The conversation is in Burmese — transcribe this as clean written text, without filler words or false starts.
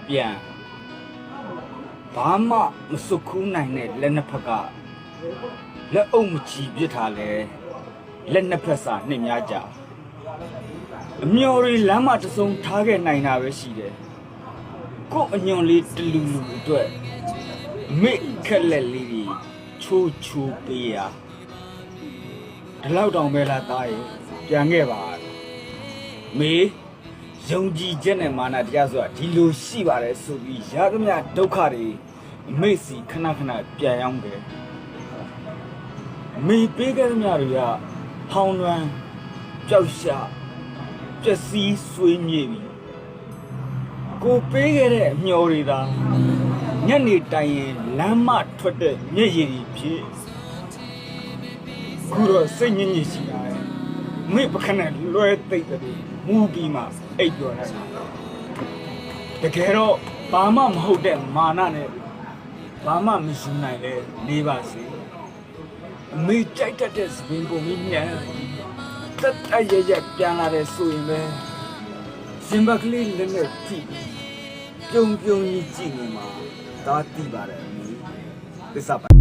ပြန်ဘာမှမစွတ်ခူးနိုင်တဲ့လက်နှစ်ဖက်ကလက်အုပ်မချီပြစ်ထားလဲလက်နှစ်ဖက်စာနှိမ့်များကြအမျော်တွေလမ်းမတဆုံထားခဲ့နိုင်တာပဲရှိတယ်ကို့အညွန်လေးတလူလူအတွက်မိခက်လက်လေးတွေချိုးချိုးပေးရဒီလောက်တောင်ပဲလားသားရဲ့ပြန်ခဲ့ပါမေယုံကြည်ချက်နဲ့မာနတရားဆိုတာဒီလိုရှိပါတယ်ဆိုပြီးရသမျှဒုက္ခတွေမိတ်စီခဏခဏပြန်ရောက်တယ်မေပေးခဲ့သမျှတွေကဟောင်းလွမ်းကြောက်ရှာပျက်စီးဆွေးမြေ့ပြီကိုပေးခဲ့တဲ့အမျော်တွေသာညနေတိုင်ရင်လမ်းမထွက်တဲ့မျက်ရည်တွေဖြစ်ခုတော့စိတ်ညစ်ညစ်ရှိတာမေပခနဲ့လွဲသိပ်တယ်မူပြီးမှအိပ်ပြောနေတာတကယ်တော့ဘာမှမဟုတ်တဲ့မာနနဲ့ဘာမှမယူနိုင်လဲနေပါစေအမေကြိုက်တတ်တဲ့စပင်းပုံကြီးညံတက်တရရပြန်လာတဲ့ဆိုရင်ပဲစင်ဘကလေးလည်းနဲ့ကြည့်ပြုံပြုံကြီးကြည့်နေမှာဒါသိပါတယ်အမေသစ္စာ